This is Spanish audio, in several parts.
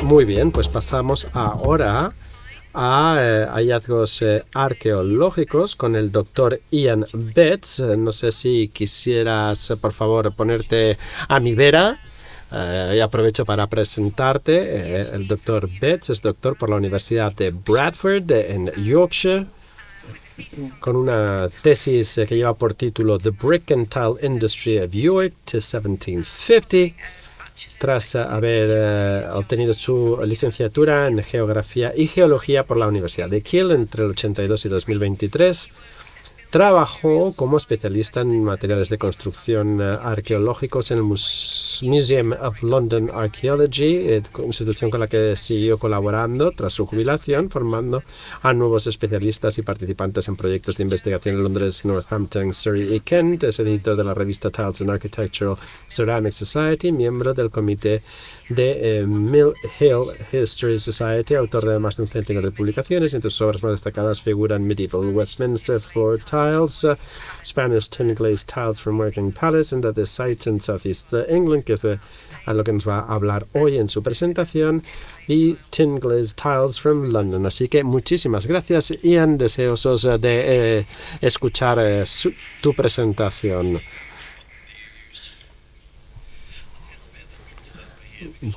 Muy bien, pues pasamos ahora a hallazgos arqueológicos con el doctor Ian Betts. No sé si quisieras, por favor, ponerte a mi vera. Y aprovecho para presentarte. El doctor Betts es doctor por la Universidad de Bradford en Yorkshire, con una tesis que lleva por título The Brick and Tile Industry of York to 1750. Tras haber obtenido su licenciatura en Geografía y Geología por la Universidad de Kiel entre el 82 y 2023, trabajó como especialista en materiales de construcción arqueológicos en el Museum of London Archaeology, institución con la que siguió colaborando tras su jubilación, formando a nuevos especialistas y participantes en proyectos de investigación en Londres, Northampton, Surrey y Kent. Es editor de la revista Tiles and Architectural Ceramic Society, miembro del comité de Mill Hill History Society, autor de más de un centenar de publicaciones. Entre sus obras más destacadas figuran Medieval Westminster Floor Tiles, Spanish Tin Glazed Tiles from Working Palace and Other Sites in Southeast England, que es a lo que nos va a hablar hoy en su presentación, y Tin Glazed Tiles from London. Así que muchísimas gracias, Ian, deseosos de escuchar tu presentación.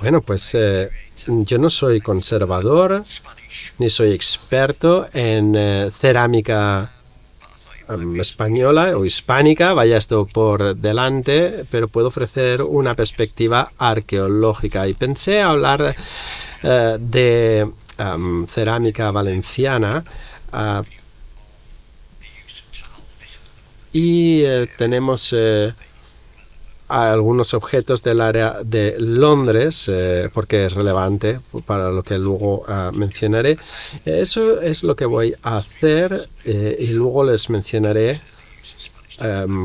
Bueno, pues yo no soy conservador ni soy experto en cerámica española o hispánica, vaya esto por delante, pero puedo ofrecer una perspectiva arqueológica. Y pensé hablar de cerámica valenciana y tenemos algunos objetos del área de Londres, porque es relevante para lo que luego mencionaré. Eso es lo que voy a hacer y luego les mencionaré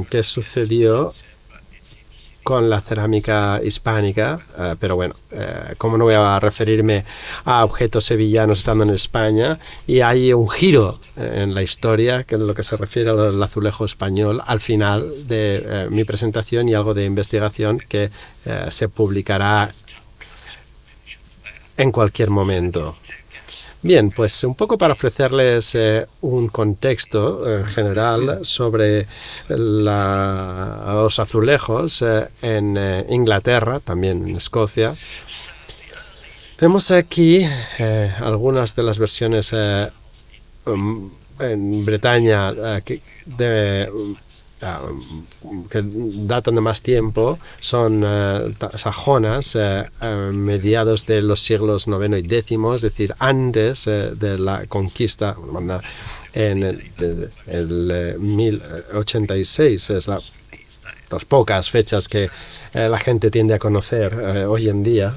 qué sucedió con la cerámica hispánica, pero bueno, como no voy a referirme a objetos sevillanos estando en España, y hay un giro en la historia que es lo que se refiere al azulejo español al final de mi presentación, y algo de investigación que se publicará en cualquier momento. Bien, pues un poco para ofrecerles un contexto general sobre los azulejos en Inglaterra, también en Escocia. Vemos aquí algunas de las versiones en Bretaña que datan de más tiempo, son sajonas, mediados de los siglos IX y X, es decir, antes de la conquista, en el 1086, es las pocas fechas que la gente tiende a conocer hoy en día.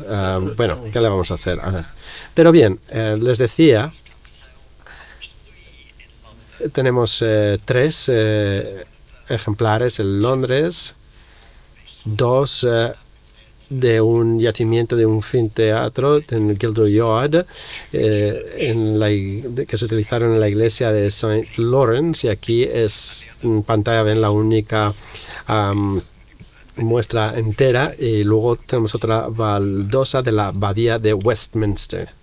Bueno, ¿qué le vamos a hacer? Pero bien, les decía, tenemos tres ejemplares en Londres, dos de un yacimiento de un anfiteatro en Gilder Yard, que se utilizaron en la iglesia de St. Lawrence, y aquí en pantalla ven la única muestra entera, y luego tenemos otra baldosa de la abadía de Westminster.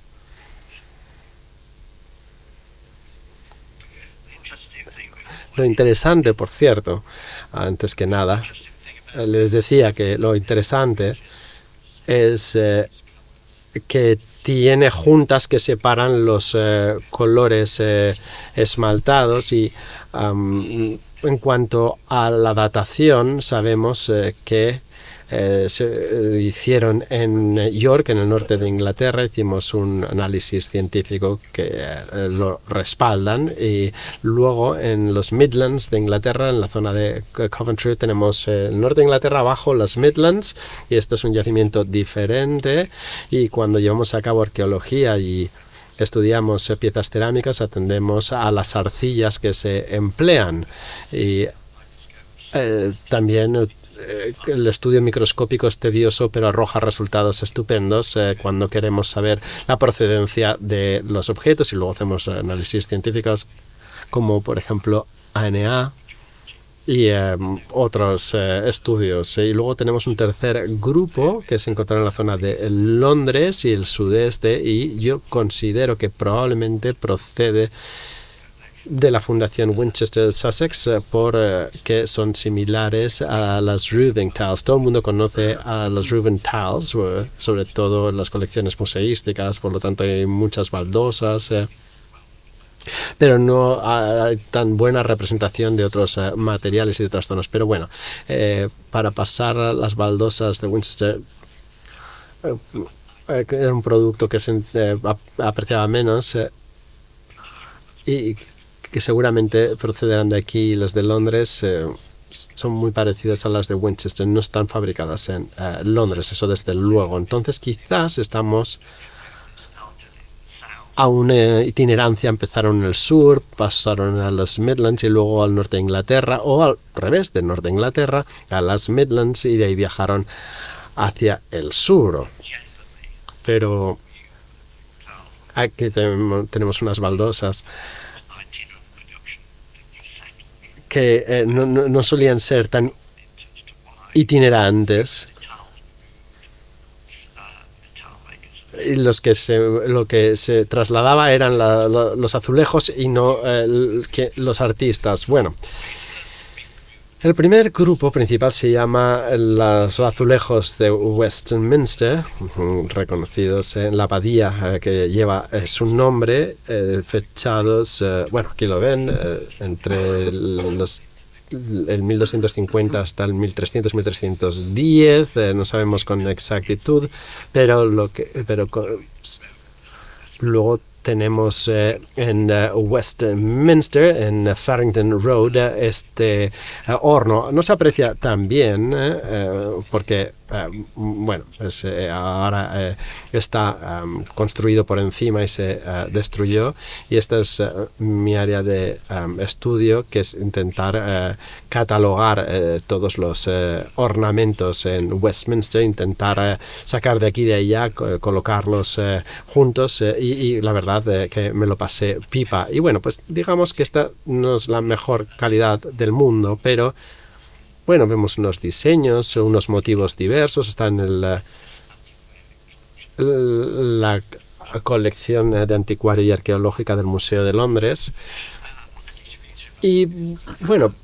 Lo interesante, por cierto, antes que nada, les decía que lo interesante es que tiene juntas que separan los colores esmaltados, y en cuanto a la datación, sabemos que se hicieron en York, en el norte de Inglaterra. Hicimos un análisis científico que lo respaldan, y luego en los Midlands de Inglaterra, en la zona de Coventry, tenemos el norte de Inglaterra abajo, los Midlands, y este es un yacimiento diferente. Y cuando llevamos a cabo arqueología y estudiamos piezas cerámicas, atendemos a las arcillas que se emplean, y también el estudio microscópico es tedioso, pero arroja resultados estupendos cuando queremos saber la procedencia de los objetos, y luego hacemos análisis científicos como por ejemplo ANA, y otros estudios. Y luego tenemos un tercer grupo que se encontrará en la zona de Londres y el sudeste, y yo considero que probablemente procede de la Fundación Winchester Sussex que son similares a las Reuben Tiles. Todo el mundo conoce a las Reuben Tiles, sobre todo en las colecciones museísticas, por lo tanto hay muchas baldosas, pero no hay tan buena representación de otros materiales y de otras zonas. Pero bueno, para pasar a las baldosas de Winchester, que era un producto que se apreciaba menos, y que seguramente procederán de aquí. Las de Londres son muy parecidas a las de Winchester, no están fabricadas en Londres, eso desde luego. Entonces quizás estamos a una itinerancia. Empezaron en el sur, pasaron a los Midlands y luego al norte de Inglaterra, o al revés, del norte de Inglaterra a las Midlands, y de ahí viajaron hacia el sur. Pero aquí tenemos unas baldosas que no solían ser tan itinerantes. Y lo que se trasladaba eran los azulejos y no los artistas. Bueno, el primer grupo principal se llama los azulejos de Westminster, reconocidos en la abadía que lleva su nombre, fechados, bueno, aquí lo ven, entre el 1250 hasta el 1300-1310, no sabemos con exactitud, pero luego tenemos en Westminster, en Farrington Road, este horno. No se aprecia tan bien porque, bueno, ahora está construido por encima y se destruyó. Y esta es mi área de estudio, que es intentar catalogar todos los ornamentos en Westminster, intentar sacar de aquí y de allá, colocarlos juntos, y la verdad que me lo pasé pipa. Y bueno, pues digamos que esta no es la mejor calidad del mundo, pero bueno, vemos unos diseños, unos motivos diversos. Está en la colección de anticuaria y arqueológica del Museo de Londres. Y bueno,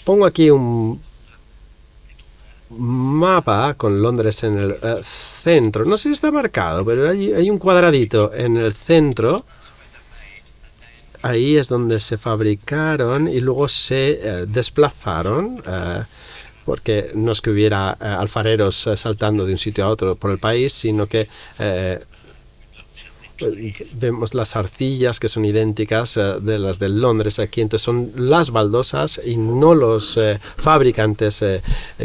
pongo aquí un mapa con Londres en el centro. No sé si está marcado, pero hay un cuadradito en el centro. Ahí es donde se fabricaron y luego se desplazaron, porque no es que hubiera alfareros saltando de un sitio a otro por el país, sino que vemos las arcillas que son idénticas de las de Londres aquí. Entonces son las baldosas y no los fabricantes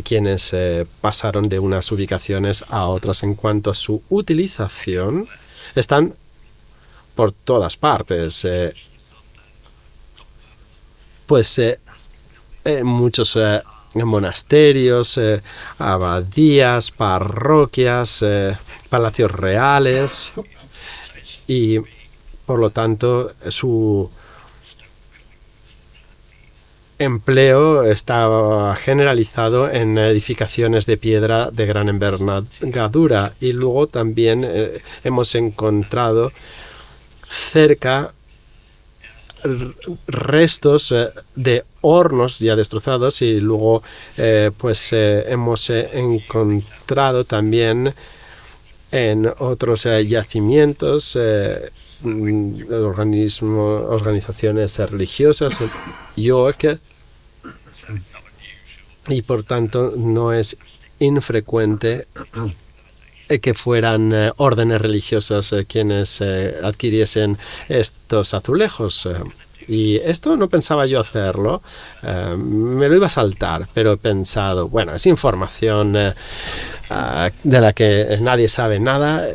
quienes pasaron de unas ubicaciones a otras. En cuanto a su utilización, están por todas partes. Muchos monasterios, abadías, parroquias, palacios reales, y por lo tanto su empleo estaba generalizado en edificaciones de piedra de gran envergadura. Y luego también hemos encontrado cerca restos de hornos ya destrozados, y luego hemos encontrado también en otros yacimientos organizaciones religiosas en York, y por tanto no es infrecuente que fueran órdenes religiosas quienes adquiriesen estos azulejos. Y esto no pensaba yo hacerlo, me lo iba a saltar, pero he pensado, bueno, es información de la que nadie sabe nada,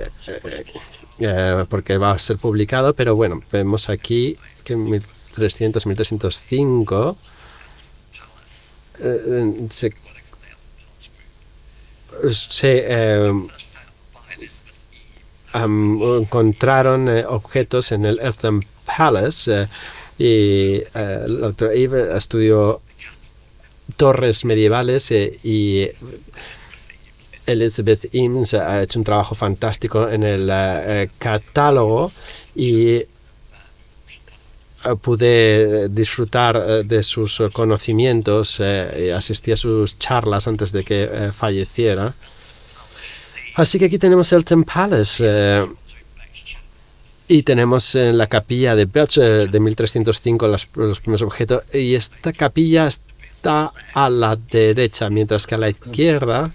porque va a ser publicado, pero bueno, vemos aquí que en 1300-1305 encontraron objetos en el Eltham Palace, Y el doctor Eve estudió torres medievales y Elizabeth Eames ha hecho un trabajo fantástico en el catálogo y pude disfrutar de sus conocimientos y asistí a sus charlas antes de que falleciera. Así que aquí tenemos el Eltham Palace y tenemos en la capilla de Belch de 1305 los primeros objetos, y esta capilla está a la derecha, mientras que a la izquierda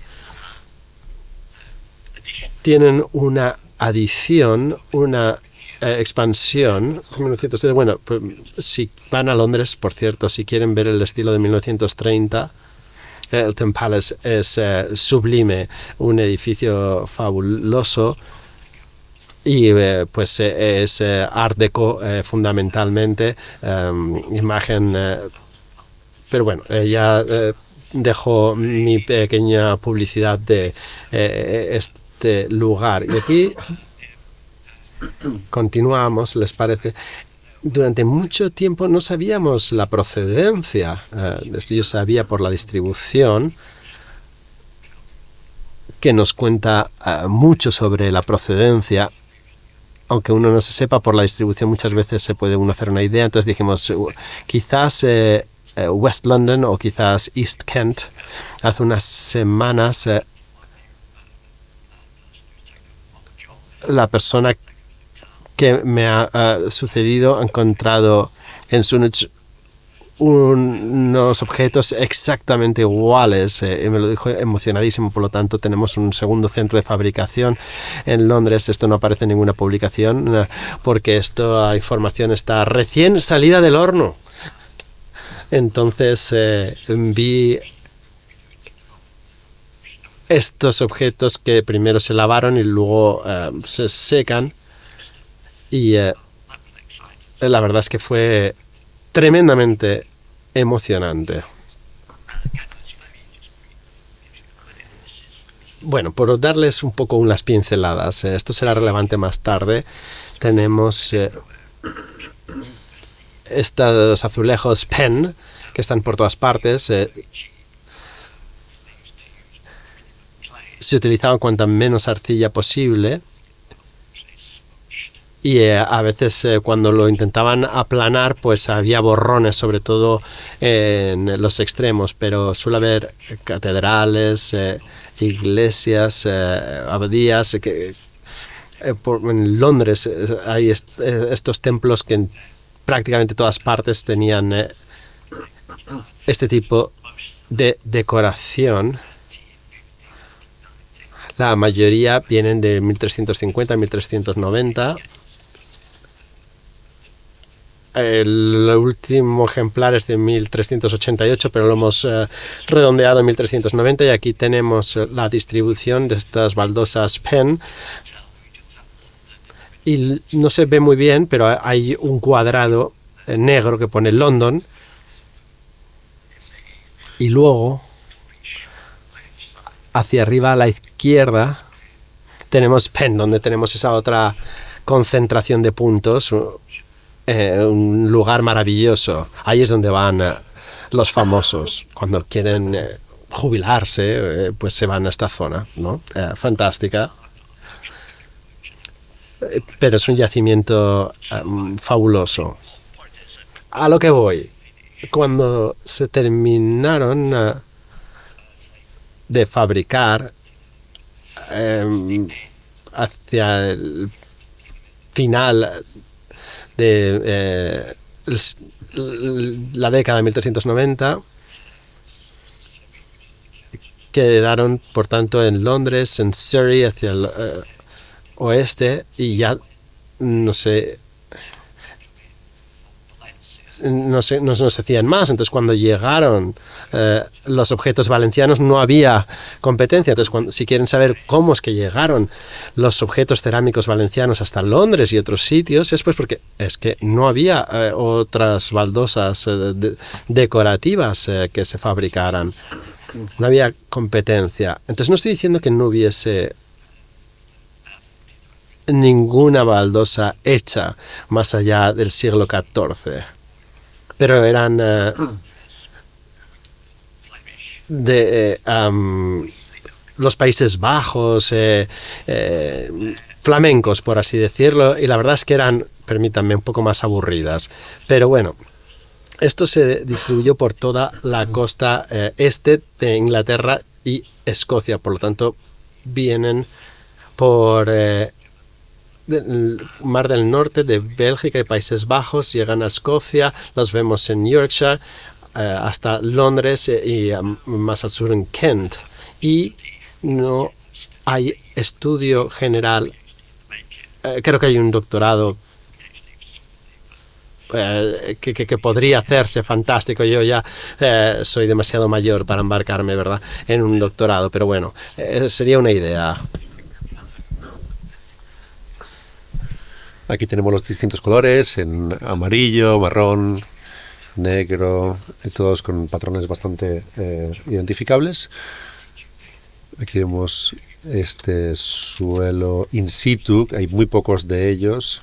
tienen una adición, una expansión. 1907. Bueno, pues, si van a Londres, por cierto, si quieren ver el estilo de 1930, el Eltham Palace es sublime, un edificio fabuloso y pues es Art Deco fundamentalmente, imagen, pero bueno, ya dejo mi pequeña publicidad de este lugar. Y aquí continuamos, ¿les parece? Durante mucho tiempo no sabíamos la procedencia de esto. Yo sabía por la distribución, que nos cuenta mucho sobre la procedencia. Aunque uno no se sepa por la distribución, muchas veces se puede uno hacer una idea. Entonces dijimos, quizás West London o quizás East Kent. Hace unas semanas la persona que me ha sucedido ha encontrado en Sunwich unos objetos exactamente iguales, y me lo dijo emocionadísimo. Por lo tanto, tenemos un segundo centro de fabricación en Londres. Esto no aparece en ninguna publicación porque esta información está recién salida del horno. Entonces vi estos objetos que primero se lavaron y luego se secan, y la verdad es que fue tremendamente emocionante. Bueno, por darles un poco unas pinceladas, esto será relevante más tarde. Tenemos estos azulejos Penn que están por todas partes. Se utilizaban cuanta menos arcilla posible. Y a veces cuando lo intentaban aplanar, pues había borrones, sobre todo en los extremos, pero suele haber catedrales, iglesias, abadías. En Londres hay estos templos que en prácticamente todas partes tenían este tipo de decoración. La mayoría vienen de 1350 a 1390. El último ejemplar es de 1388, pero lo hemos redondeado en 1390, y aquí tenemos la distribución de estas baldosas Penn. Y no se ve muy bien, pero hay un cuadrado negro que pone London. Y luego, hacia arriba a la izquierda, tenemos Penn, donde tenemos esa otra concentración de puntos. Un lugar maravilloso. Ahí es donde van los famosos. Cuando quieren jubilarse, pues se van a esta zona, ¿no? Fantástica. Pero es un yacimiento fabuloso. A lo que voy. Cuando se terminaron de fabricar, hacia el final de la década de 1390, quedaron, por tanto, en Londres, en Surrey, hacia el oeste, y ya no se hacían más. Entonces, cuando llegaron los objetos valencianos, no había competencia. Entonces, si quieren saber cómo es que llegaron los objetos cerámicos valencianos hasta Londres y otros sitios, es pues porque es que no había otras baldosas decorativas que se fabricaran. No había competencia. Entonces, no estoy diciendo que no hubiese ninguna baldosa hecha más allá del siglo XIV. pero eran de los Países Bajos, flamencos, por así decirlo, y la verdad es que eran, permítanme, un poco más aburridas. Pero bueno, esto se distribuyó por toda la costa este de Inglaterra y Escocia, por lo tanto vienen por el Mar del Norte de Bélgica y Países Bajos, llegan a Escocia, los vemos en Yorkshire, hasta Londres y más al sur en Kent. Y no hay estudio general, creo que hay un doctorado que podría hacerse fantástico. Yo ya soy demasiado mayor para embarcarme, ¿verdad?, en un doctorado, pero bueno, sería una idea. Aquí tenemos los distintos colores, en amarillo, marrón, negro, todos con patrones bastante identificables. Aquí vemos este suelo in situ, hay muy pocos de ellos.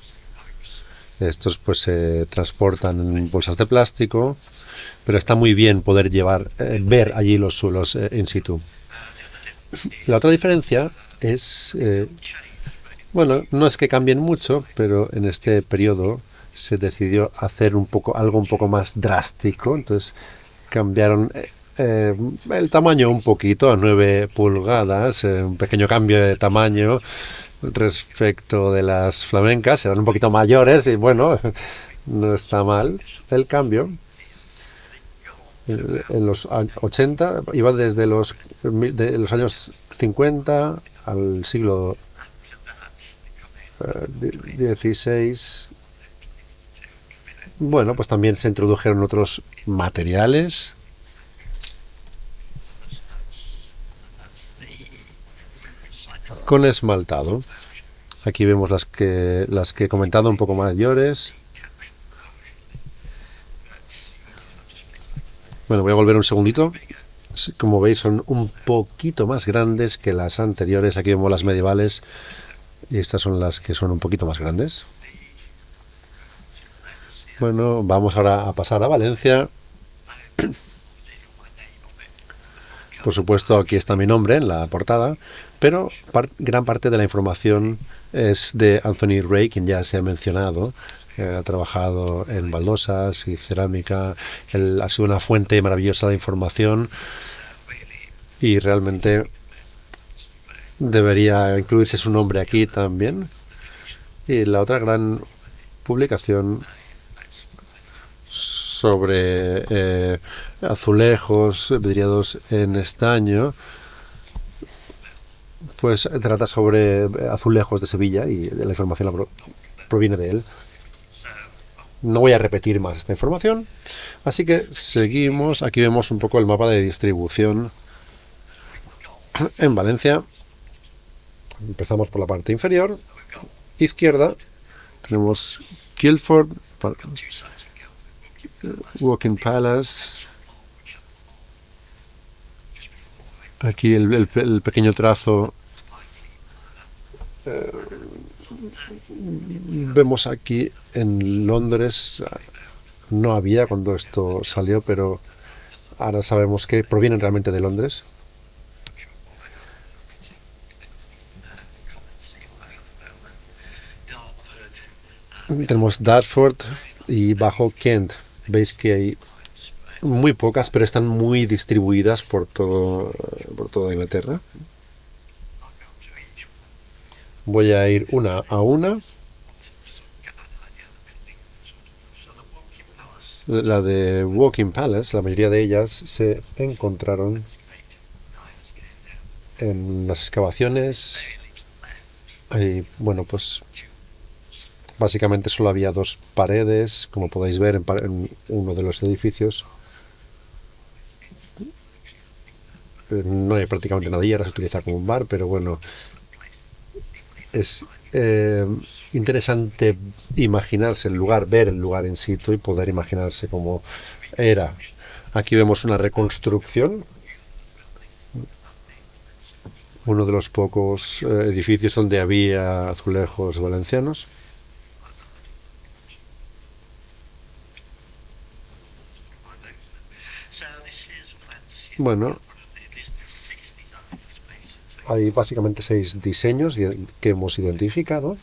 Estos pues se transportan en bolsas de plástico, pero está muy bien poder ver allí los suelos in situ. La otra diferencia es, bueno, no es que cambien mucho, pero en este periodo se decidió hacer algo un poco más drástico. Entonces cambiaron el tamaño un poquito a 9 pulgadas, un pequeño cambio de tamaño respecto de las flamencas. Eran un poquito mayores y bueno, no está mal el cambio. En los 80 iba desde los años 50 al siglo XVI. Bueno, pues también se introdujeron otros materiales. Con esmaltado. Aquí vemos las que he comentado, un poco mayores. Bueno, voy a volver un segundito. Como veis, son un poquito más grandes que las anteriores. Aquí vemos las medievales y estas son las que son un poquito más grandes. Bueno, vamos ahora a pasar a Valencia. Por supuesto, aquí está mi nombre en la portada, pero gran parte de la información es de Anthony Ray, quien ya se ha mencionado. Ha trabajado en baldosas y cerámica. Él ha sido una fuente maravillosa de información y realmente debería incluirse su nombre aquí también. Y la otra gran publicación sobre azulejos vidriados en estaño, pues trata sobre azulejos de Sevilla y la información proviene de él. No voy a repetir más esta información, así que seguimos. Aquí vemos un poco el mapa de distribución en Valencia. Empezamos por la parte inferior izquierda. Tenemos Guildford, Woking Palace. Aquí el pequeño trazo. Vemos aquí en Londres, no había cuando esto salió, pero ahora sabemos que provienen realmente de Londres. Tenemos Dartford y bajo Kent. Veis que hay muy pocas, pero están muy distribuidas por toda Inglaterra. Voy a ir una a una. La de Woking Palace, la mayoría de ellas se encontraron en las excavaciones. Y bueno, pues básicamente solo había 2 paredes, como podéis ver en uno de los edificios. No hay prácticamente nada, y ahora se utiliza como un bar, pero bueno, es interesante imaginarse el lugar, ver el lugar in situ y poder imaginarse cómo era. Aquí vemos una reconstrucción, uno de los pocos edificios donde había azulejos valencianos. Bueno, hay básicamente 6 diseños que hemos identificado.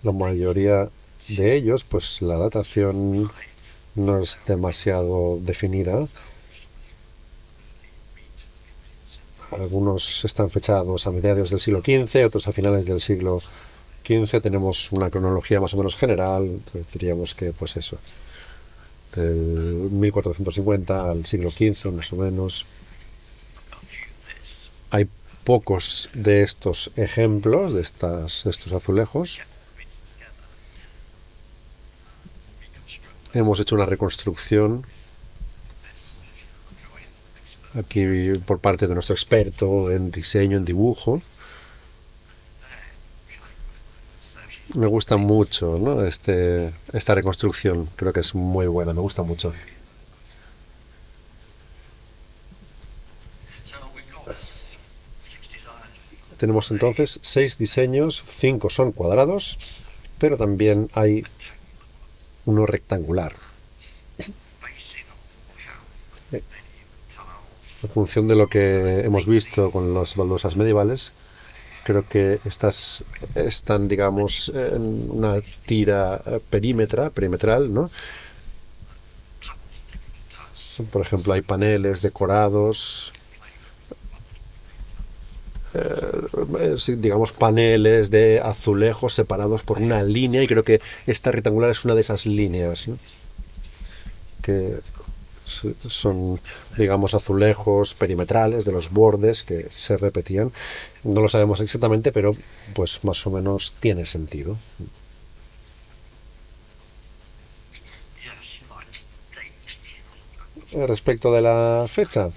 La mayoría de ellos, pues la datación no es demasiado definida. Algunos están fechados a mediados del siglo XV, otros a finales del siglo XV. Tenemos una cronología más o menos general, diríamos que pues eso, del 1450 al siglo XV más o menos. Hay pocos de estos ejemplos, de estos azulejos. Hemos hecho una reconstrucción aquí por parte de nuestro experto en diseño, en dibujo. Me gusta mucho, ¿no? Esta reconstrucción, creo que es muy buena, me gusta mucho. Tenemos entonces 6 diseños, 5 son cuadrados, pero también hay uno rectangular. En función de lo que hemos visto con las baldosas medievales, creo que estas están, digamos, en una tira perimetral, ¿no? Por ejemplo, hay paneles decorados, digamos, paneles de azulejos separados por una línea, y creo que esta rectangular es una de esas líneas, ¿no? Que son, digamos, azulejos perimetrales de los bordes que se repetían. No lo sabemos exactamente, pero pues más o menos tiene sentido. Respecto de la fecha,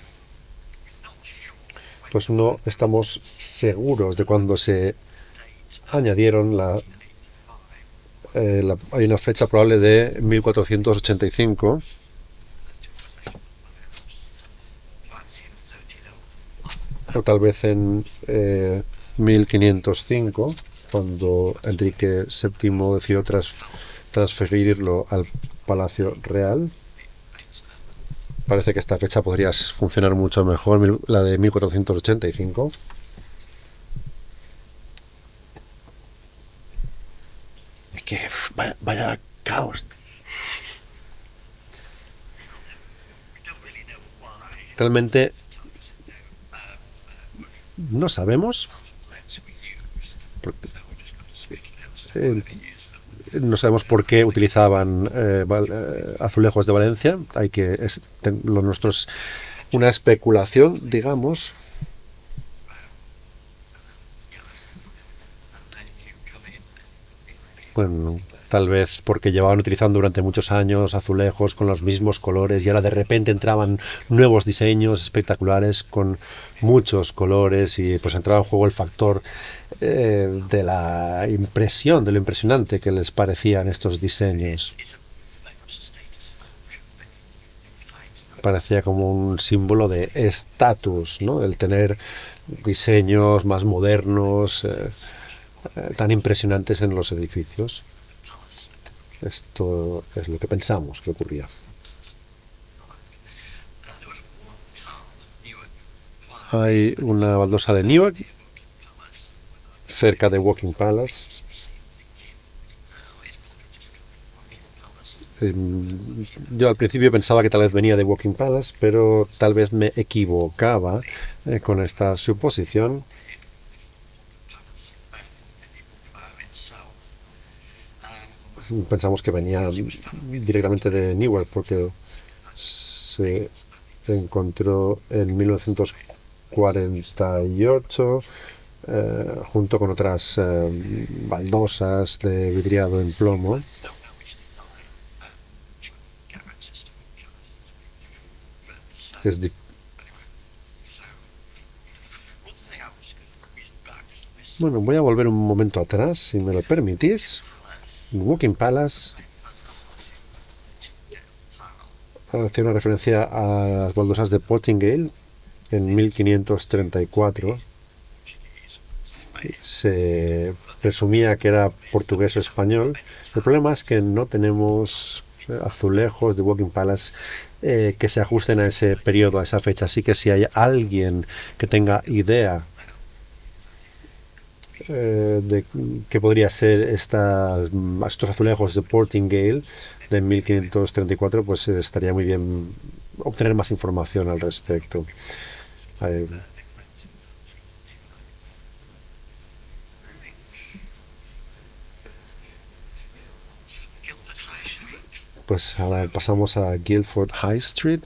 pues no estamos seguros de cuándo se añadieron hay una fecha probable de 1485, o tal vez en 1505, cuando Enrique VII decidió transferirlo al Palacio Real. Parece que esta fecha podría funcionar mucho mejor, la de 1485. Es que vaya caos. Realmente no sabemos. No sabemos por qué utilizaban azulejos de Valencia. Lo nuestro es una especulación, digamos. Bueno, tal vez porque llevaban utilizando durante muchos años azulejos con los mismos colores, y ahora de repente entraban nuevos diseños espectaculares con muchos colores, y pues entraba en juego el factor de la impresión, de lo impresionante que les parecían estos diseños. Parecía como un símbolo de estatus, ¿no? El tener diseños más modernos, tan impresionantes en los edificios. Esto es lo que pensamos que ocurría. Hay una baldosa de Newark, cerca de Walking Palace. Yo al principio pensaba que tal vez venía de Walking Palace, pero tal vez me equivocaba con esta suposición. Pensamos que venía directamente de Newark, porque se encontró en 1948 junto con otras baldosas de vidriado en plomo. Bueno, voy a volver un momento atrás, si me lo permitís. Walking Palace hace una referencia a las baldosas de Portingale en 1534. se presumía que era portugués o español. El problema es que no tenemos azulejos de Walking Palace que se ajusten a ese periodo, a esa fecha. Así que si hay alguien que tenga idea de qué podría ser estos azulejos de Portingale de 1534, pues estaría muy bien obtener más información al respecto. Eh, pues ahora pasamos a Guildford High Street.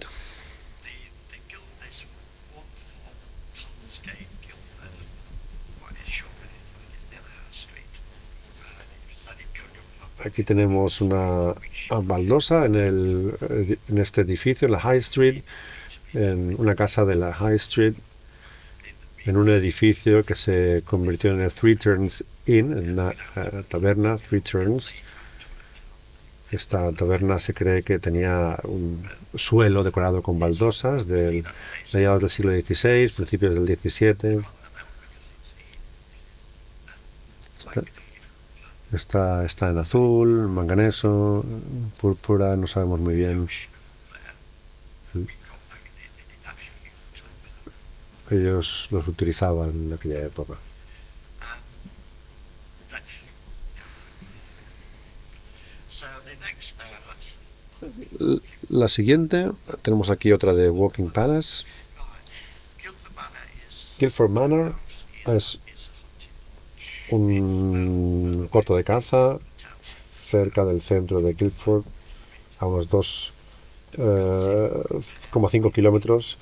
Aquí tenemos una baldosa en este edificio, en la High Street, en una casa de la High Street, en un edificio que se convirtió en el Three Turns Inn, en una taberna, Three Turns. Esta taberna se cree que tenía un suelo decorado con baldosas de mediados del siglo XVI, principios del XVII. Está en azul, manganeso, púrpura, no sabemos muy bien. Ellos los utilizaban en aquella época. La siguiente, tenemos aquí otra de Walking Palace. Guildford Manor es un corto de caza cerca del centro de Guildford, a unos 2,5 kilómetros.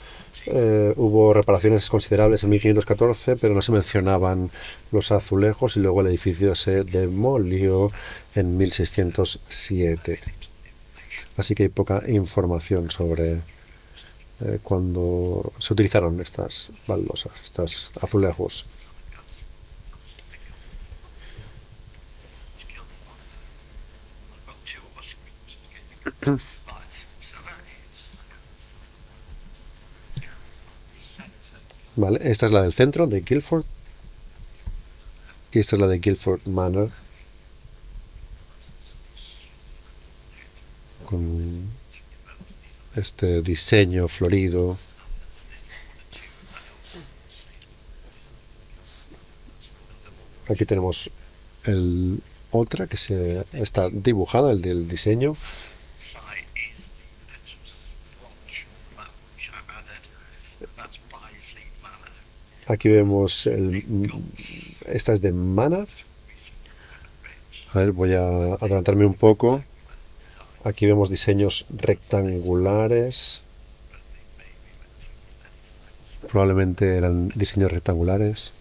Hubo reparaciones considerables en 1514, pero no se mencionaban los azulejos y luego el edificio se demolió en 1607. Así que hay poca información sobre cuándo se utilizaron estas baldosas, estos azulejos. Vale, esta es la del centro de Guildford y esta es la de Guildford Manor, con este diseño florido. Aquí tenemos otra que está dibujada, el del diseño. Aquí vemos esta es de Manor. A ver, voy a adelantarme un poco. Aquí vemos diseños rectangulares. Probablemente eran diseños rectangulares.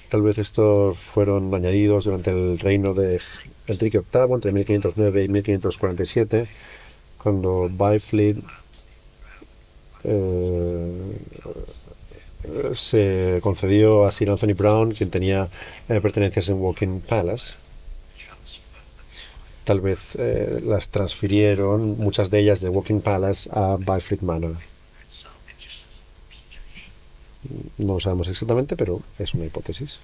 Tal vez estos fueron añadidos durante el reino de Enrique VIII, entre 1509 y 1547, cuando Byfleet se concedió a Sir Anthony Brown, quien tenía pertenencias en Walking Palace. Tal vez las transfirieron, muchas de ellas de Walking Palace, a Byfleet Manor. No lo sabemos exactamente, pero es una hipótesis.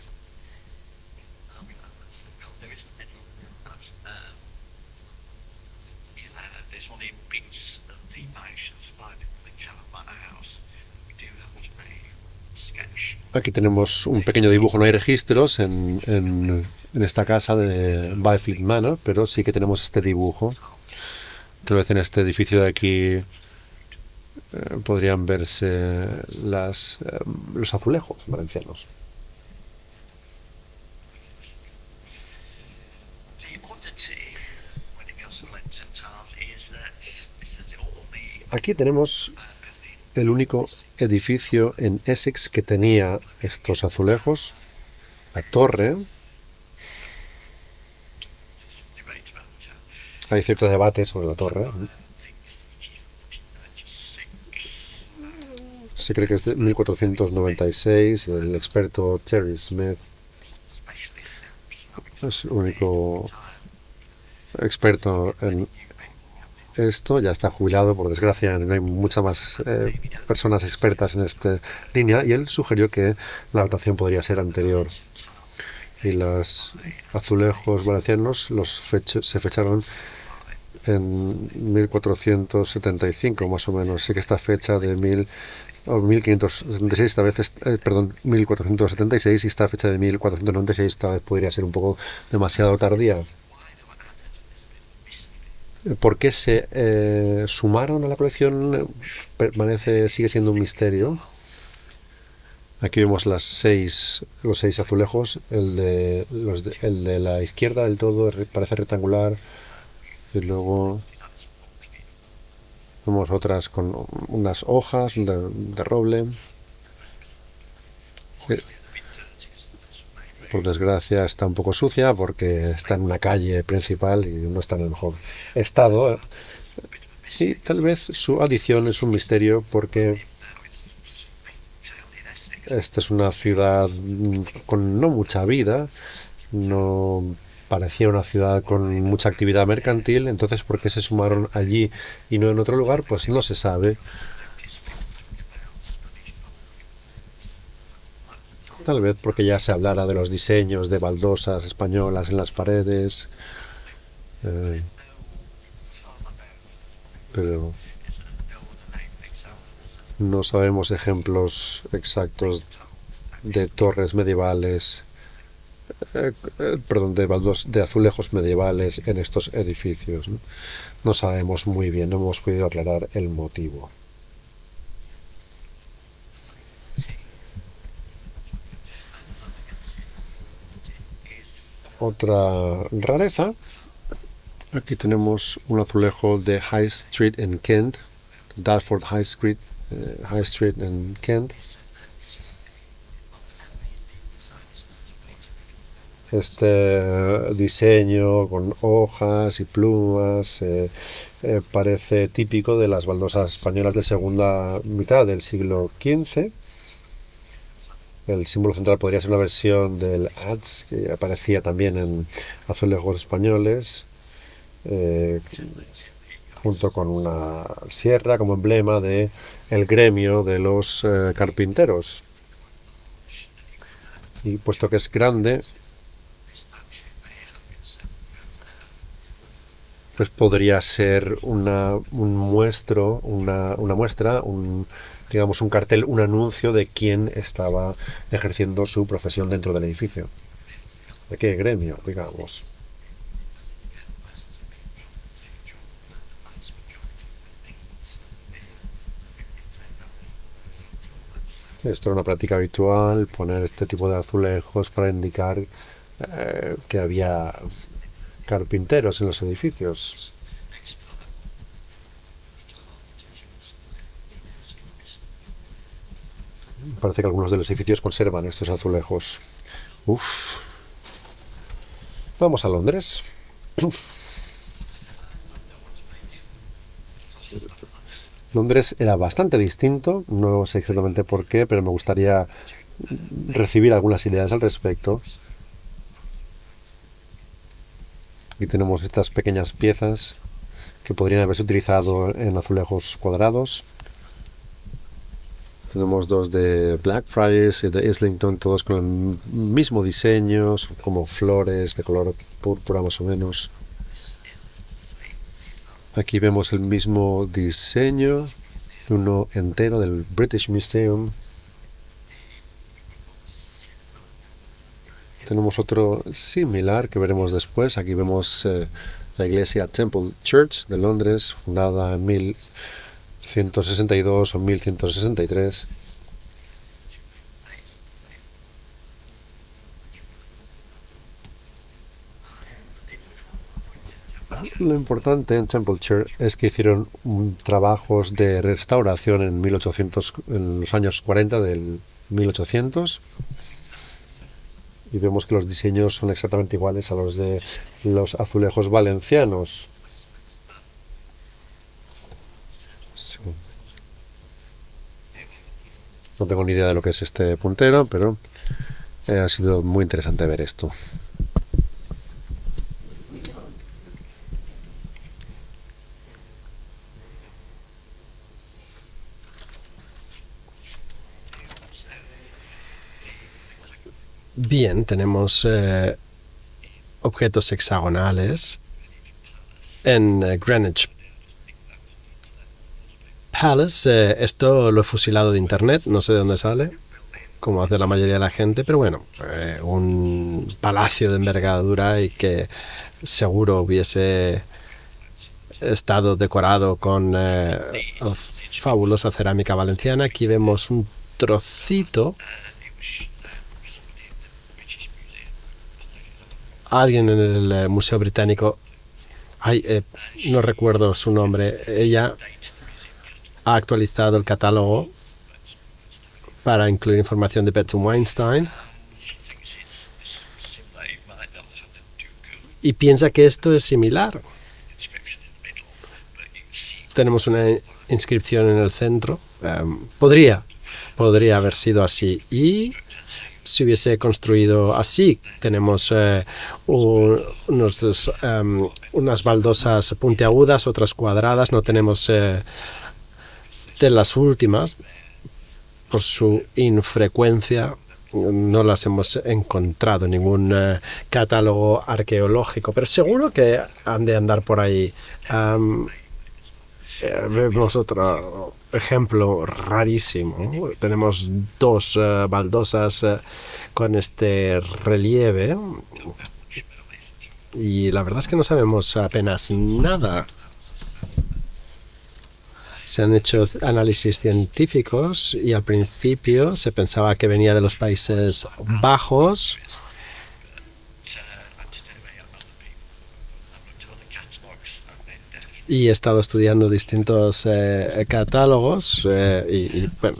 Aquí tenemos un pequeño dibujo, no hay registros en esta casa de Byfleet Manor, pero sí que tenemos este dibujo. Tal vez en este edificio de aquí podrían verse los azulejos valencianos. Aquí tenemos el único edificio en Essex que tenía estos azulejos, la torre. Hay cierto debate sobre la torre. Se cree que es de 1496. El experto Terry Smith es el único experto en esto, ya está jubilado, por desgracia, no hay muchas más personas expertas en esta línea, y él sugirió que la datación podría ser anterior. Y los azulejos valencianos se fecharon en 1475, más o menos. Así que esta fecha de 1576, esta vez, perdón, 1476, y esta fecha de 1496 esta vez podría ser un poco demasiado tardía. ¿Por qué se sumaron a la colección? Sigue siendo un misterio. Aquí vemos los seis azulejos. El de la izquierda del todo parece rectangular. Y luego vemos otras con unas hojas de roble. Por desgracia está un poco sucia porque está en una calle principal y no está en el mejor estado. Y tal vez su adición es un misterio porque esta es una ciudad con no mucha vida, no parecía una ciudad con mucha actividad mercantil, entonces ¿por qué se sumaron allí y no en otro lugar? Pues no se sabe. Tal vez porque ya se hablara de los diseños de baldosas españolas en las paredes, pero no sabemos ejemplos exactos de torres medievales, perdón, de azulejos medievales en estos edificios. No sabemos muy bien, no hemos podido aclarar el motivo. Otra rareza. Aquí tenemos un azulejo de High Street en Kent, Dartford High Street en Kent. Este diseño con hojas y plumas parece típico de las baldosas españolas de segunda mitad del siglo XV. El símbolo central podría ser una versión del Adz, que aparecía también en azulejos españoles, junto con una sierra como emblema de el gremio de los carpinteros. Y puesto que es grande, pues podría ser una muestra, digamos un cartel, un anuncio de quién estaba ejerciendo su profesión dentro del edificio. ¿De qué gremio, digamos? Esto era una práctica habitual, poner este tipo de azulejos para indicar que había carpinteros en los edificios. Parece que algunos de los edificios conservan estos azulejos. Uf. Vamos a Londres. Londres era bastante distinto, no sé exactamente por qué, pero me gustaría recibir algunas ideas al respecto. Aquí tenemos estas pequeñas piezas que podrían haberse utilizado en azulejos cuadrados. Tenemos dos de Blackfriars y de Islington, todos con el mismo diseño, como flores de color púrpura más o menos. Aquí vemos el mismo diseño, uno entero del British Museum. Tenemos otro similar que veremos después. Aquí vemos la iglesia Temple Church de Londres, fundada en 1162 o 1163. Lo importante en Temple Church es que hicieron trabajos de restauración en los años 40 del 1800. Y vemos que los diseños son exactamente iguales a los de los azulejos valencianos. Sí. No tengo ni idea de lo que es este puntero, pero ha sido muy interesante ver esto. Bien, tenemos objetos hexagonales en Greenwich Palace. Esto lo he fusilado de internet, no sé de dónde sale, como hace la mayoría de la gente, pero bueno, un palacio de envergadura y que seguro hubiese estado decorado con fabulosa cerámica valenciana. Aquí vemos un trocito. Alguien en el Museo Británico, no recuerdo su nombre, ella ha actualizado el catálogo para incluir información de Betty Weinstein y piensa que esto es similar. Tenemos una inscripción en el centro. Podría haber sido así. Y si hubiese construido así, tenemos unas baldosas puntiagudas, otras cuadradas. No tenemos de las últimas, por su infrecuencia, no las hemos encontrado en ningún catálogo arqueológico, pero seguro que han de andar por ahí. Vemos otro ejemplo rarísimo. Tenemos dos baldosas con este relieve y la verdad es que no sabemos apenas nada. Se han hecho análisis científicos y al principio se pensaba que venía de los Países Bajos. Y he estado estudiando distintos catálogos y bueno,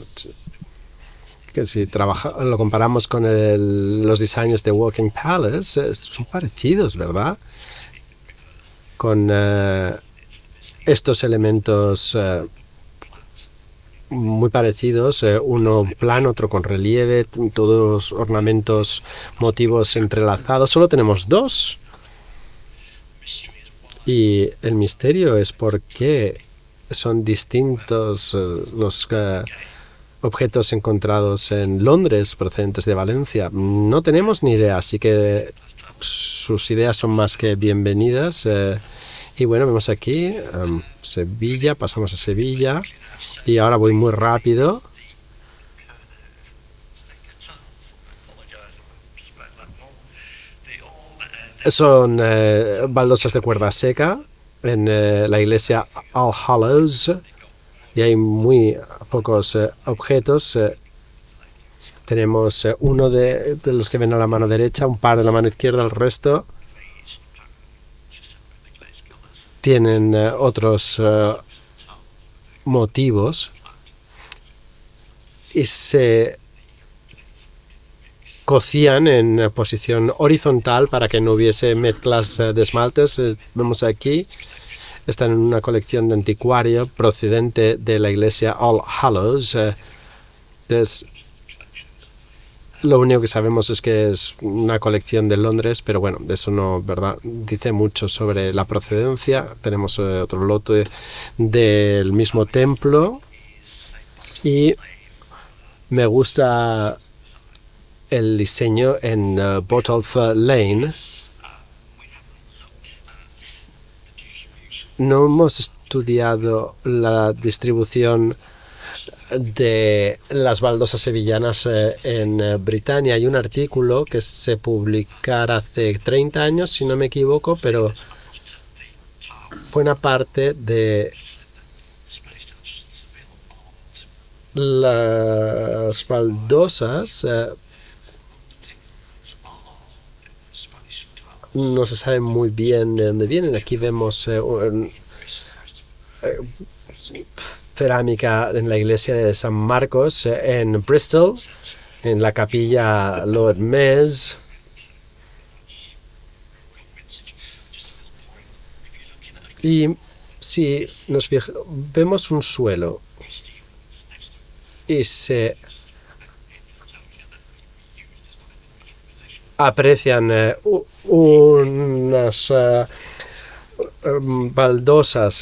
que si lo comparamos con los diseños de Walking Palace, son parecidos, ¿verdad? Con estos elementos muy parecidos, uno plano, otro con relieve, todos ornamentos, motivos entrelazados. Solo tenemos dos. Y el misterio es por qué son distintos los objetos encontrados en Londres procedentes de Valencia. No tenemos ni idea, así que sus ideas son más que bienvenidas. Y bueno, vemos aquí Sevilla, pasamos a Sevilla y ahora voy muy rápido. Son baldosas de cuerda seca en la iglesia All Hallows y hay muy pocos objetos. Tenemos uno de los que ven a la mano derecha, un par de la mano izquierda, el resto tienen otros motivos y se cocían en posición horizontal para que no hubiese mezclas de esmaltes. Vemos aquí, están en una colección de anticuario procedente de la iglesia All Hallows. Entonces, lo único que sabemos es que es una colección de Londres, pero bueno, de eso no, ¿verdad? Dice mucho sobre la procedencia. Tenemos otro lote del mismo templo y me gusta el diseño en Botolph Lane. No hemos estudiado la distribución de las baldosas sevillanas en Britania. Hay un artículo que se publicara hace 30 años, si no me equivoco, pero buena parte de las baldosas no se sabe muy bien de dónde vienen. Aquí vemos cerámica en la iglesia de San Marcos en Bristol, en la capilla Lord Mayor's. Y si nos fijamos, vemos un suelo y se aprecian unas baldosas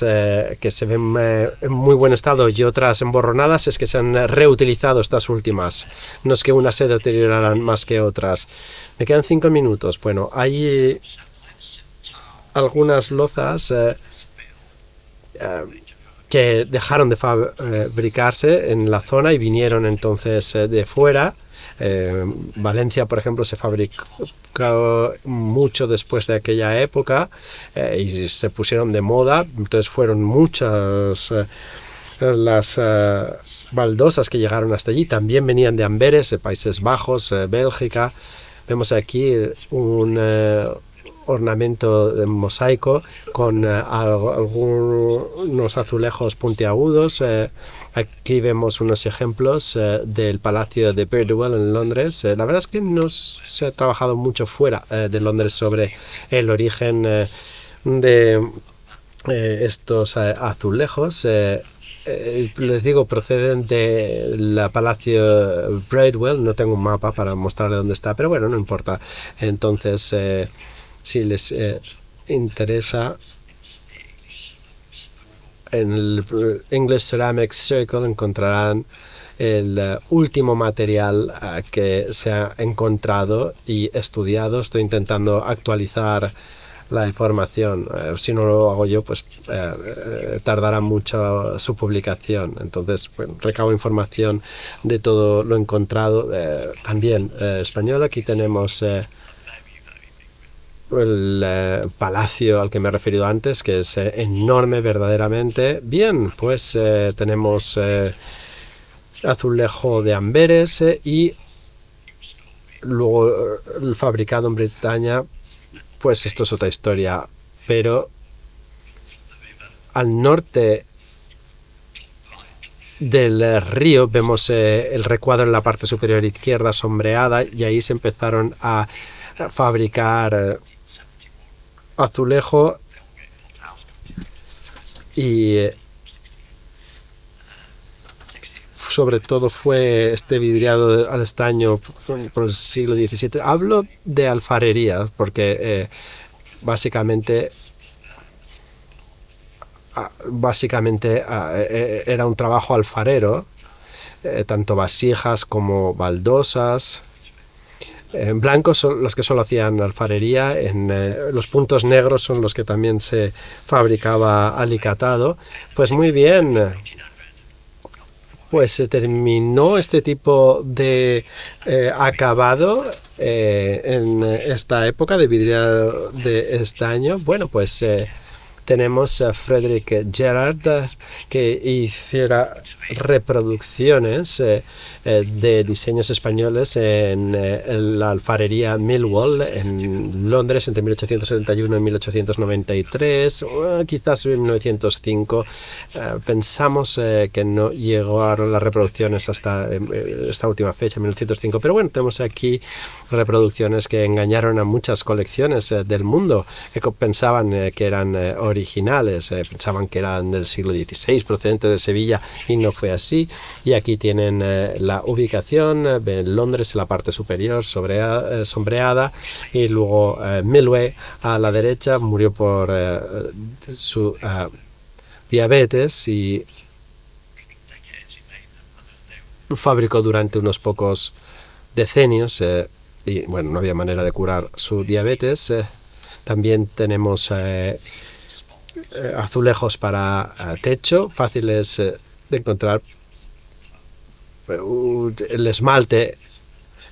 que se ven en muy buen estado y otras emborronadas es que se han reutilizado estas últimas. No es que unas se deterioraran más que otras. Me quedan 5 minutos. Bueno, hay algunas lozas que dejaron de fabricarse en la zona y vinieron entonces de fuera. Valencia, por ejemplo, se fabricó mucho después de aquella época y se pusieron de moda. Entonces fueron muchas las baldosas que llegaron hasta allí. También venían de Amberes, de Países Bajos, Bélgica. Vemos aquí un ornamento de mosaico con algunos azulejos puntiagudos. Aquí vemos unos ejemplos del Palacio de Bridewell en Londres. La verdad es que no se ha trabajado mucho fuera de Londres sobre el origen de estos azulejos. Les digo, proceden del Palacio Bridewell. No tengo un mapa para mostrarle dónde está, pero bueno, no importa. Entonces, si les interesa, en el English Ceramic Circle encontrarán el último material que se ha encontrado y estudiado. Estoy intentando actualizar la información. Si no lo hago yo, pues tardará mucho su publicación. Entonces, bueno, recabo información de todo lo encontrado. También español. Aquí tenemos el palacio al que me he referido antes, que es enorme verdaderamente. Bien, pues tenemos azulejo de Amberes y luego el fabricado en Bretaña. Pues esto es otra historia, pero al norte del río vemos el recuadro en la parte superior izquierda sombreada, y ahí se empezaron a fabricar azulejo y sobre todo fue este vidriado al estaño por el siglo XVII. Hablo de alfarería porque básicamente era un trabajo alfarero, tanto vasijas como baldosas. En blancos son los que solo hacían alfarería, en los puntos negros son los que también se fabricaba alicatado. Pues muy bien, pues se terminó este tipo de acabado en esta época de vidriado de estaño. Bueno, pues tenemos a Frederick Gerard que hiciera reproducciones de diseños españoles en la alfarería Millwall en Londres entre 1871 y 1893, quizás en 1905. Pensamos que no llegaron las reproducciones hasta esta última fecha, 1905, pero bueno, tenemos aquí reproducciones que engañaron a muchas colecciones del mundo que pensaban que eran originales, pensaban que eran del siglo XVI, procedentes de Sevilla, y no fue así. Y aquí tienen la ubicación en Londres, en la parte superior sombreada, y luego Milway a la derecha murió por su diabetes y fabricó durante unos pocos decenios y bueno, no había manera de curar su diabetes. También tenemos azulejos para techo, fáciles de encontrar. El esmalte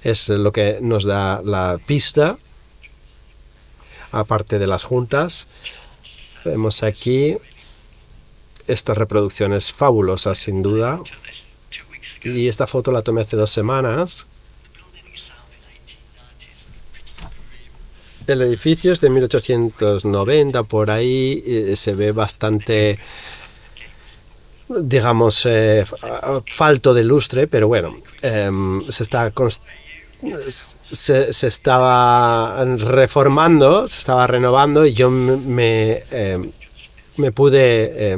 es lo que nos da la pista, aparte de las juntas. Vemos aquí estas reproducciones fabulosas, sin duda. Y esta foto la tomé hace 2 semanas. El edificio es de 1890, por ahí se ve bastante, digamos, falto de lustre, pero bueno, se estaba reformando, se estaba renovando, y yo me pude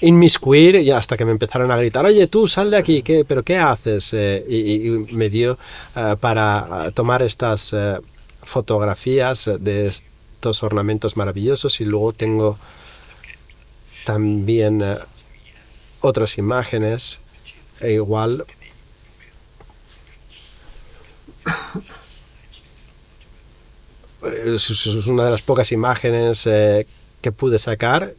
inmiscuir y hasta que me empezaron a gritar: oye, tú sal de aquí, ¿pero qué haces? Y me dio para tomar estas fotografías de estos ornamentos maravillosos. Y luego tengo también otras imágenes, e igual es una de las pocas imágenes que pude sacar.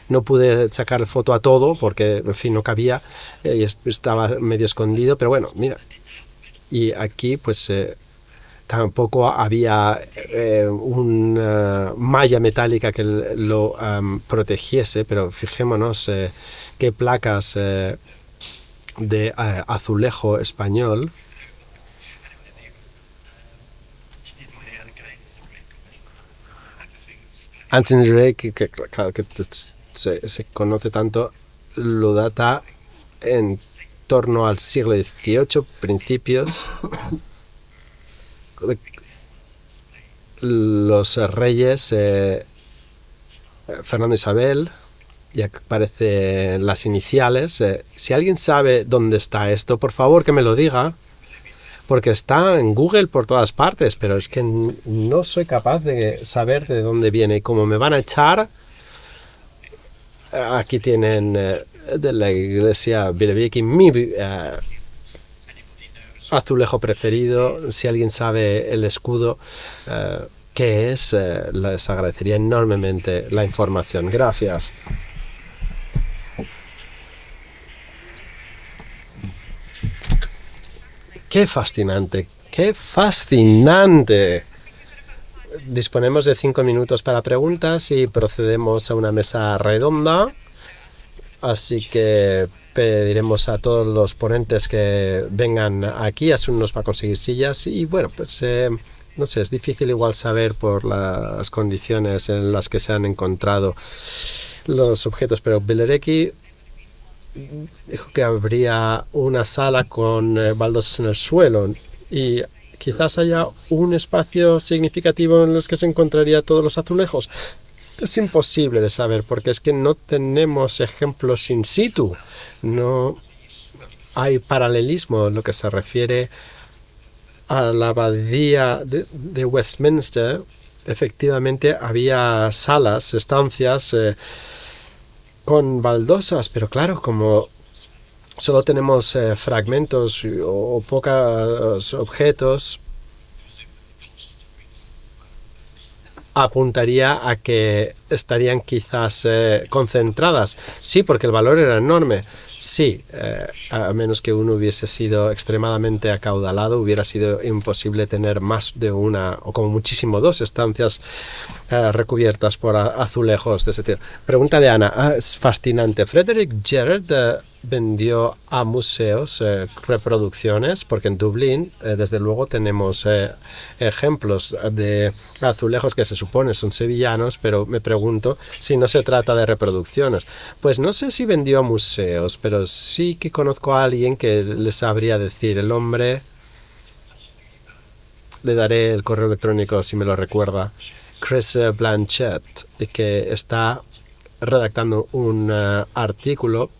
No pude sacar foto a todo porque, en fin, no cabía y estaba medio escondido, pero bueno, mira. Y aquí, pues, tampoco había una malla metálica que lo protegiese, pero fijémonos qué placas de azulejo español. Anthony Ray, claro, que se conoce tanto, lo data en torno al siglo XVIII, principios. Los reyes Fernando e Isabel, y aparecen las iniciales. Si alguien sabe dónde está esto, por favor que me lo diga, porque está en Google por todas partes, pero es que no soy capaz de saber de dónde viene. Y como me van a echar, aquí tienen de la iglesia Birebiki mi azulejo preferido. Si alguien sabe el escudo qué es, les agradecería enormemente la información. Gracias. ¡Qué fascinante! ¡Qué fascinante! Disponemos de 5 minutos para preguntas y procedemos a una mesa redonda. Así que pediremos a todos los ponentes que vengan aquí. Asun nos va a conseguir sillas. Y bueno, pues no sé, es difícil igual saber por las condiciones en las que se han encontrado los objetos, pero Bilerecki dijo que habría una sala con baldosas en el suelo y quizás haya un espacio significativo en los que se encontraría todos los azulejos. Es imposible de saber porque es que no tenemos ejemplos in situ. No hay paralelismo en lo que se refiere a la abadía de Westminster. Efectivamente había salas, estancias con baldosas, pero claro, como solo tenemos fragmentos o pocos objetos, apuntaría a que estarían quizás concentradas. Sí, porque el valor era enorme. Sí, a menos que uno hubiese sido extremadamente acaudalado, hubiera sido imposible tener más de una, o como muchísimo dos estancias recubiertas por azulejos de ese tipo. Pregunta de Ana. Es fascinante. Frederick Gerard vendió a museos reproducciones, porque en Dublín, desde luego, tenemos ejemplos de azulejos que se supone son sevillanos, pero me pregunto si no se trata de reproducciones. Pues no sé si vendió a museos, pero sí que conozco a alguien que les sabría decir. El hombre, le daré el correo electrónico si me lo recuerda, Chris Blanchett, que está redactando un artículo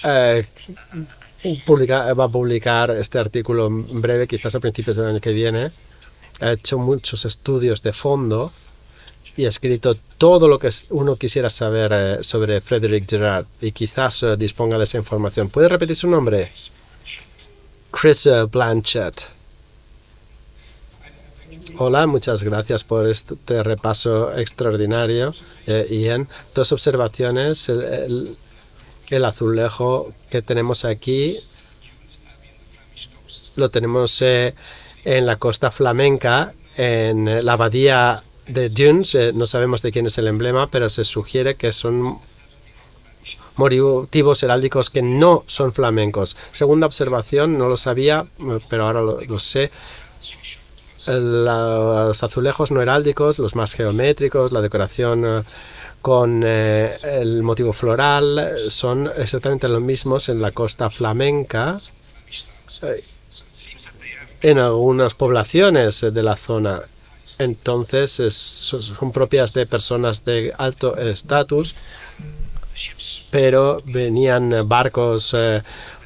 va a publicar este artículo en breve, quizás a principios del año que viene. Ha hecho muchos estudios de fondo y ha escrito todo lo que uno quisiera saber sobre Frederick Gerard y quizás disponga de esa información. ¿Puede repetir su nombre? Chris Blanchett. Hola, muchas gracias por este repaso extraordinario, Ian. Dos observaciones. El azulejo que tenemos aquí lo tenemos en la costa flamenca, en la abadía de Dunes. No sabemos de quién es el emblema, pero se sugiere que son motivos heráldicos que no son flamencos. Segunda observación, no lo sabía, pero ahora lo sé. Los azulejos no heráldicos, los más geométricos, la decoración con el motivo floral, son exactamente los mismos en la costa flamenca, en algunas poblaciones de la zona. Entonces son propias de personas de alto estatus, pero venían barcos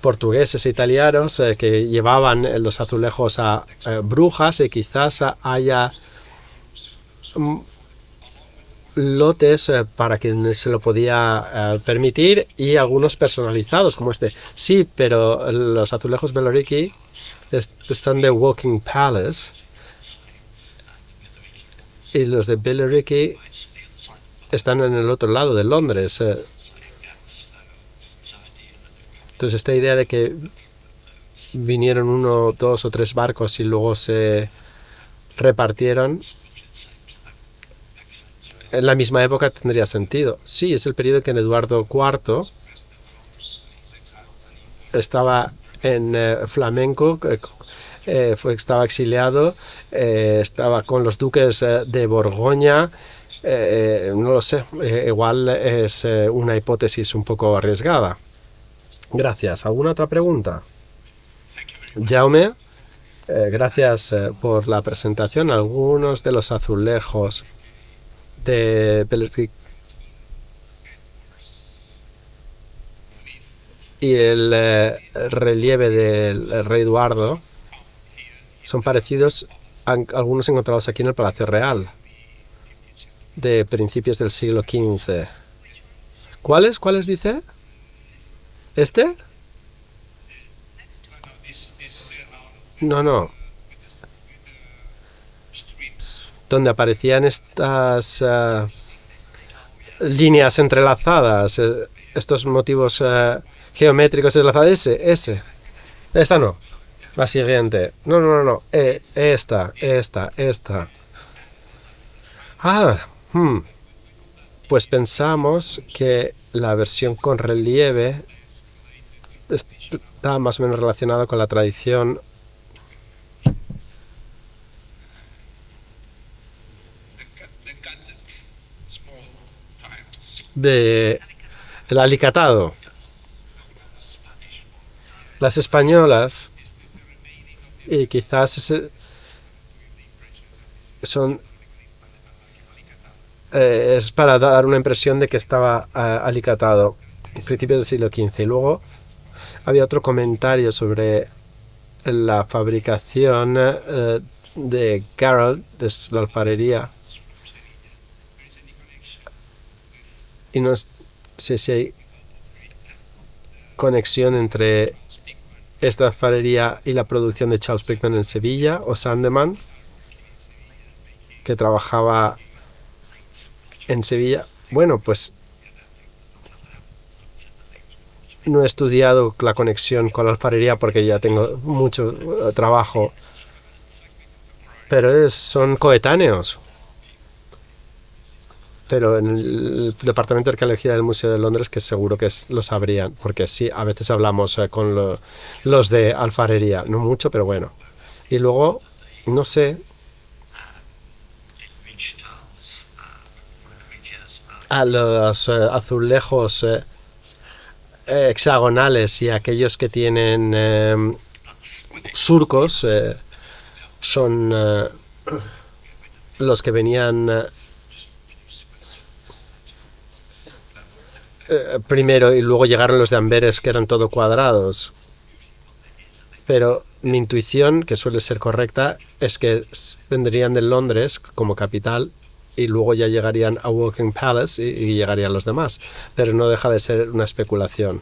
portugueses e italianos que llevaban los azulejos a brujas, y quizás haya lotes para quien se lo podía permitir, y algunos personalizados como este. Sí, pero los azulejos Beloriki están de Walking Palace, y los de Billericay están en el otro lado de Londres. Entonces esta idea de que vinieron 1, 2 o 3 barcos y luego se repartieron en la misma época tendría sentido. Sí, es el periodo que en Eduardo IV estaba en flamenco, estaba exiliado, estaba con los duques de Borgoña. No lo sé, igual es una hipótesis un poco arriesgada. Gracias. ¿Alguna otra pregunta? Jaume, gracias por la presentación. Algunos de los azulejos de Bellericay y el relieve del rey Eduardo son parecidos a algunos encontrados aquí en el Palacio Real de principios del siglo XV. ¿Cuáles dice? ¿Este? No. Donde aparecían estas líneas entrelazadas, estos motivos geométricos entrelazados. Ese. Esta no. La siguiente. No. Esta. Pues pensamos que la versión con relieve está más o menos relacionada con la tradición de el alicatado. Las españolas, y quizás son es para dar una impresión de que estaba alicatado en principios del siglo XV. Y luego había otro comentario sobre la fabricación de Garrett, de la alfarería. Y no sé si hay conexión entre esta alfarería y la producción de Charles Brickman en Sevilla, o Sandeman, que trabajaba en Sevilla. Bueno, pues no he estudiado la conexión con la alfarería porque ya tengo mucho trabajo, pero son coetáneos. Pero en el Departamento de Arqueología del Museo de Londres, que seguro que lo sabrían, porque sí, a veces hablamos con los de alfarería, no mucho, pero bueno. Y luego, no sé, a los azulejos hexagonales y aquellos que tienen surcos son los que venían primero, y luego llegaron los de Amberes, que eran todo cuadrados. Pero mi intuición, que suele ser correcta, es que vendrían de Londres como capital y luego ya llegarían a Walking Palace y llegarían los demás. Pero no deja de ser una especulación.